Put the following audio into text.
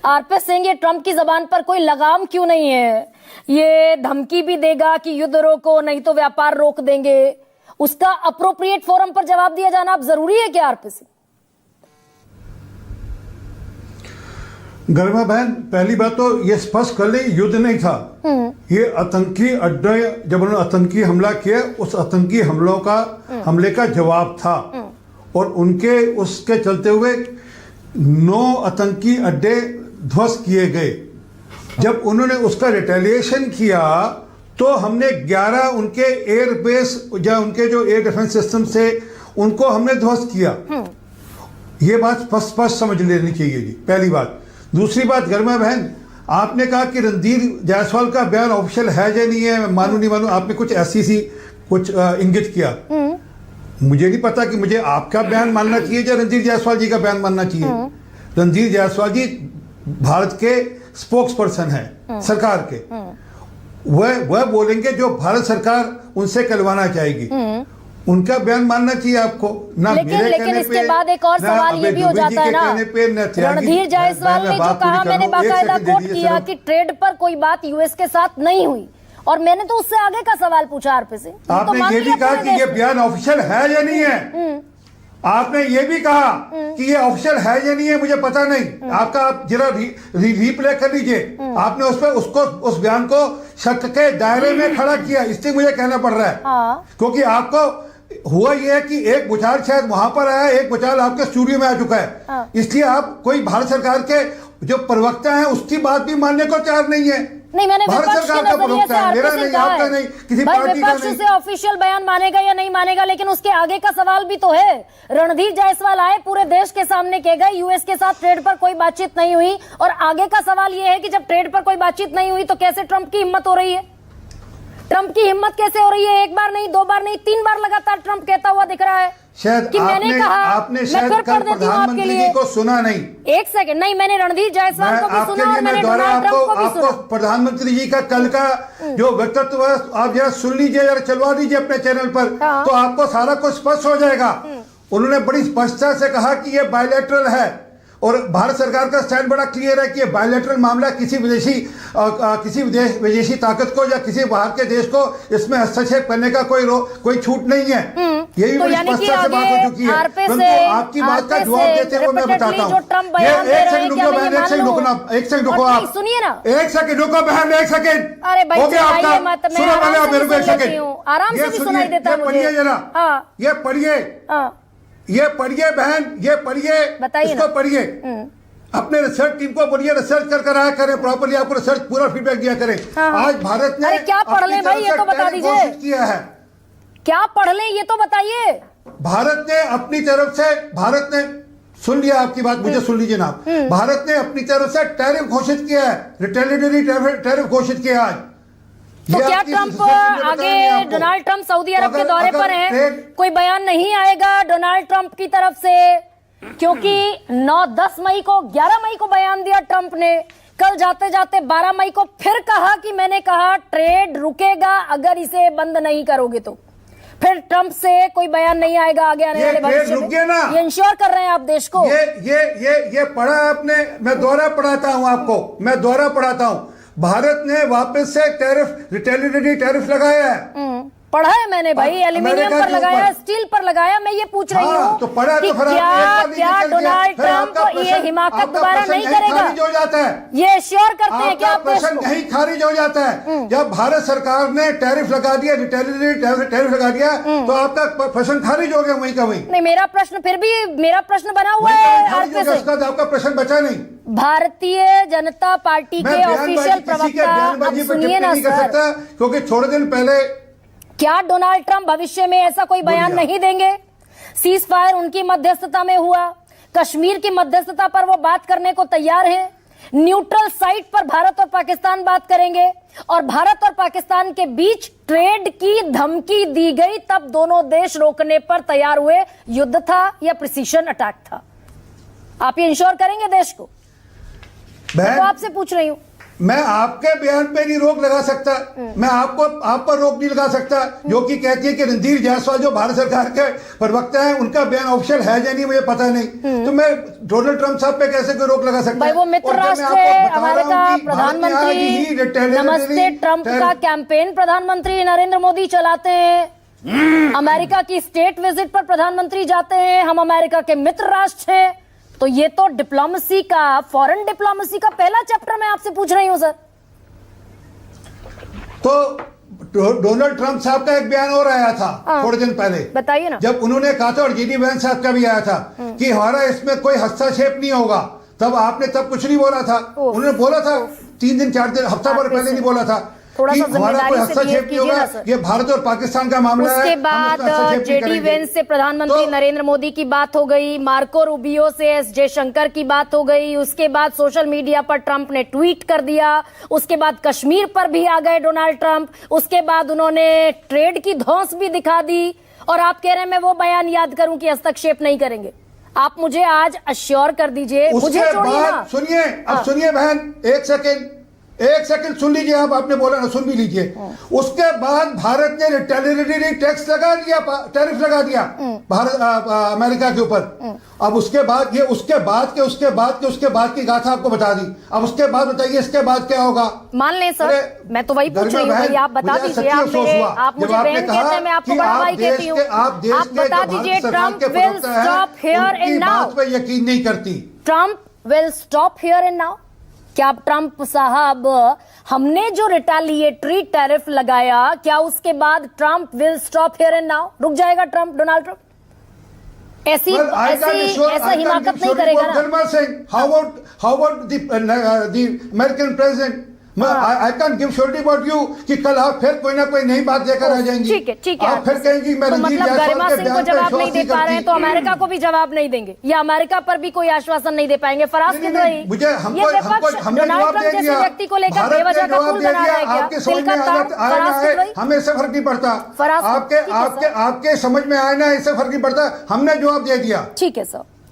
RPS Singh, ये Trump की जबान पर कोई लगाम क्यों नहीं है? ये धमकी भी देगा कि युद्ध रोको नहीं तो व्यापार रोक देंगे। उसका अप्रोप्रिएट फोरम पर जवाब दिया जाना अब जरूरी है क्या आरपीएस सिंह? गरिमा बहन, पहली बात तो ये स्पष्ट कर ले, युद्ध नहीं था। ये आतंकी अड्डे, जब उन्होंने आतंकी हमला किया, उस आतंकी हमले का जवाब था। और उनके उसके चलते हुए 9 आतंकी अड्डे ध्वस्त किए गए। जब उन्होंने उसका रिटेलिएशन किया तो हमने 11 उनके एयरबेस या उनके जो एयर डिफेंस सिस्टम से उनको हमने ध्वस्त किया। ये बात स्पष्ट समझ लेनी चाहिए जी, पहली बात। दूसरी बात, गरिमा बहन, आपने कहा कि रणधीर जायसवाल का बयान ऑफिशियल है या नहीं है, मानू नहीं मानू, आपने कुछ ऐसी सी कुछ इंगित किया। मुझे नहीं पता कि मुझे आपका बयान मानना चाहिए या रणधीर जायसवाल जी का बयान मानना चाहिए। रणधीर जायसवाल जी भारत के स्पोक्स पर्सन है सरकार के। वह बोलेंगे जो भारत सरकार उनसे कहलवाना चाहेगी, उनका बयान मानना चाहिए आपको ना। लेकिन इसके बाद एक और सवाल ये भी हो जाता है ना, रणधीर जायसवाल ने जो कहा, मैंने बाकायदा कोट किया कि ट्रेड पर कोई बात यूएस के साथ नहीं हुई, और मैंने तो उससे आगे का सवाल पूछा आरपीएस से। आपने ये भी कहा कि ये बयान ऑफिशियल है या नहीं है। आपने ये भी कहा कि ये ऑफिशियल है या नहीं है, मुझे पता नहीं। आपका आप जरा रीप्ले कर लीजिए। आपने उस पर उस बयान को शक के दायरे में खड़ा किया, इसलिए मुझे कहना पड़ रहा है। क्योंकि आपको हुआ यह है कि एक भूचाल शायद वहां पर आया, एक भूचाल आपके स्टूडियो में आ चुका है, इसलिए आप कोई भारत सरकार के जो प्रवक्ता हैं उसकी बात भी मानने को तैयार नहीं है। नहीं, मैंने भारत सरकार का प्रवक्ता है, मेरा नहीं, आपका नहीं, किसी पार्टी का नहीं। से ऑफिशियल बयान मानेगा या नहीं मानेगा, लेकिन उसके आगे का सवाल भी तो है। रणधीर जायसवाल आए, पूरे देश के सामने कह गए यूएस के साथ ट्रेड पर कोई बातचीत नहीं हुई, और आगे का सवाल यह है कि जब ट्रेड पर कोई बातचीत नहीं हुई तो कैसे ट्रंप की हिम्मत हो रही है? ट्रंप की हिम्मत कैसे हो रही है? एक बार नहीं, 2 बार नहीं, 3 बार लगातार ट्रंप कहता हुआ दिख रहा है शायद कि मैंने कहा, आपने शायद कल प्रधानमंत्री जी को सुना नहीं। एक सेकंड, नहीं, मैंने रणधीर जायसवाल को भी सुना और मैंने डोनाल्ड ट्रंप को भी सुना। प्रधानमंत्री जी का कल का जो वक्तव्य आप जरा सुन लीजिए, जरा चलवा दीजिए अपने चैनल पर, तो आपको सारा कुछ स्पष्ट हो जाएगा। उन्होंने बड़ी स्पष्टता से कहा कि ये बायलैटरल है, और भारत सरकार का स्टैंड बड़ा क्लियर है कि ये बायलैटरल मामला किसी विदेशी ताकत को या किसी बाहर के देश को इसमें हस्तक्षेप करने का कोई छूट नहीं है। ये भी बड़ी स्पष्टता से बात हो चुकी है। आपकी बात का जवाब देते हुए मैं बताता हूँ। एक सेकंड रुको बहन, एक सेकंड रुको आप, सुनिए ना, एक सेकंड रुको बहन, एक सेकंड। अरे भाई, हो गया आपका, सुनो पहले आप मेरे को एक सेकंड, आराम से भी सुनाई देता है। पढ़िए जरा, ये पढ़िए बहन, ये पढ़िए, इसको पढ़िए, अपने रिसर्च टीम को बोलिए रिसर्च कर आया करें, प्रॉपर्ली आपको रिसर्च पूरा फीडबैक दिया करें। आज भारत ने क्या पढ़ लें भाई, ये तो बता दीजिए, किया है, क्या पढ़ लें ये तो बताइए। भारत ने अपनी तरफ से, भारत ने, सुन लिया आपकी बात, मुझे सुन लीजिए ना, भारत ने अपनी तरफ से टैरिफ घोषित किया है, रिटेलिटरी टैरिफ घोषित किया है। तो क्या ट्रंप आगे, डोनाल्ड ट्रंप सऊदी अरब के दौरे पर हैं, कोई बयान नहीं आएगा डोनाल्ड ट्रंप की तरफ से? क्योंकि 9-10 मई को, 11 मई को बयान दिया ट्रंप ने, कल जाते जाते 12 मई को फिर कहा कि मैंने कहा ट्रेड रुकेगा अगर इसे बंद नहीं करोगे तो। फिर ट्रंप से कोई बयान नहीं आएगा आगे आने वाले भविष्य में, ये इंश्योर कर रहे हैं आप देश को। ये पढ़ा आपने, मैं दोहरा पढ़ाता हूं आपको, मैं दोहरा पढ़ाता हूं। भारत ने वापस से टैरिफ, रिटेलिटरी टैरिफ लगाया है। पढ़ा है मैंने भाई, एल्यूमिनियम पर लगाया, स्टील पर लगाया। मैं ये पूछ रही हूँ तो पढ़ा कि तो क्या डोनाल्ड ट्रंप ये हिमाकत दोबारा नहीं करेगा? हो जाता है, ये श्योर करते हैं क्या आप देश को? नहीं खारिज हो जाता है जब भारत सरकार ने टैरिफ लगा दिया, रिटेलिटरी टैरिफ लगा दिया, तो आपका प्रश्न खारिज हो गया वहीं का वहीं। नहीं, मेरा प्रश्न फिर भी, मेरा प्रश्न बना हुआ है, आपका प्रश्न बचा नहीं। भारतीय जनता पार्टी के ऑफिशियल प्रवक्ता, सुनिए ना सर, क्योंकि थोड़े दिन पहले क्या डोनाल्ड ट्रंप भविष्य में ऐसा कोई बयान नहीं देंगे? सीज फायर उनकी मध्यस्थता में हुआ, कश्मीर की मध्यस्थता पर वो बात करने को तैयार हैं, न्यूट्रल साइट पर भारत और पाकिस्तान बात करेंगे, और भारत और पाकिस्तान के बीच ट्रेड की धमकी दी गई, तब दोनों देश रोकने पर तैयार हुए। युद्ध था या प्रिसीजन अटैक था? आप ये इंश्योर करेंगे देश को? तो आपसे पूछ रही हूँ। मैं आपके बयान पे नहीं रोक लगा सकता, मैं आप पर रोक नहीं लगा सकता, जो कि कहती है कि रणधीर जायसवाल जो भारत सरकार के प्रवक्ता हैं, उनका बयान ऑफिशियल है या नहीं मुझे पता नहीं, तो मैं डोनाल्ड ट्रंप साहब पे कैसे कोई रोक लगा सकता भाई वो मित्र राष्ट्र है, अमेरिका प्रधानमंत्री नमस्ते ट्रंप का कैंपेन प्रधानमंत्री नरेंद्र मोदी चलाते हैं, अमेरिका की स्टेट विजिट पर प्रधानमंत्री जाते हैं, हम अमेरिका के मित्र राष्ट्र हैं, तो ये तो डिप्लोमेसी का, फॉरेन डिप्लोमेसी का पहला चैप्टर मैं आपसे पूछ रही हूं सर। तो डोनाल्ड ट्रंप साहब का एक बयान और आया था थोड़े दिन पहले, बताइए ना, जब उन्होंने कहा था, और जीडी वैंस साहब का भी आया था कि हमारा इसमें कोई हस्तक्षेप नहीं होगा, तब आपने तब कुछ नहीं बोला था, उन्होंने बोला था 3 दिन 4 दिन हफ्ता भर पहले नहीं बोला था थोड़ा कि सा हमारा कोई जिम्मेदारी से हस्तक्षेप नहीं होगा, ये भारत और पाकिस्तान का मामला है। उसके बाद जेडी वेंस से प्रधानमंत्री नरेंद्र मोदी की बात हो गई, मार्को रूबियो से एस जयशंकर की बात हो गई, उसके बाद सोशल मीडिया पर ट्रंप ने ट्वीट कर दिया, उसके बाद कश्मीर पर भी आ गए डोनाल्ड ट्रंप, उसके बाद उन्होंने ट्रेड की धौंस भी दिखा दी, और आप कह रहे हैं मैं वो बयान याद करूं कि हस्तक्षेप नहीं करेंगे। आप मुझे आज अश्योर कर दीजिए, मुझे छोड़िए ना। सुनिए, अब सुनिए बहन, एक सेकंड सुन लीजिए, आप आपने बोला ना, सुन भी लीजिए। उसके बाद भारत ने रिटेलिटरी टैक्स लगा दिया, टैरिफ लगा दिया भारत अमेरिका के ऊपर। अब उसके बाद ये उसके बाद की गाथा आपको बता दी। अब उसके बाद बताइए इसके बाद क्या होगा। मान लें सर, मैं तो वही पूछ रही हूँ भाई, आप बता दीजिए। आप मुझे बहन कहते हैं, मैं आपको बड़ा भाई कहती हूँ। आप बता दीजिए, Trump will stop here and now. पे यकीन नहीं करती। Trump will stop here and now. क्या ट्रंप साहब, हमने जो रिटेलिएटरी टैरिफ लगाया, क्या उसके बाद Trump will stop here and now, रुक जाएगा ट्रंप, डोनाल्ड ट्रंप? ऐसा हिमाकत नहीं करेगा ना। How about the American president? I can't give surety about you कि कल आप फिर कोई ना कोई नई बात लेकर आ जाएंगी। ठीक है। आप फिर कहेंगी मैं तो मतलब गरिमा सिंह को जवाब नहीं दे पा रहे हैं, तो अमेरिका को भी जवाब नहीं देंगे, या अमेरिका पर भी कोई आश्वासन नहीं दे पाएंगे। फराज के तो ये विपक्ष डोनाल्ड ट्रंप जैसे व्यक्ति को लेकर बेवजह का पुल बना रहा है क्या? दिल का तार फराज के तो हमें इससे फर्क नहीं पड़ता, आपके समझ में आए ना, इससे फर्क नहीं पड़ता, हमने जवाब दे दिया। ठीक है सर।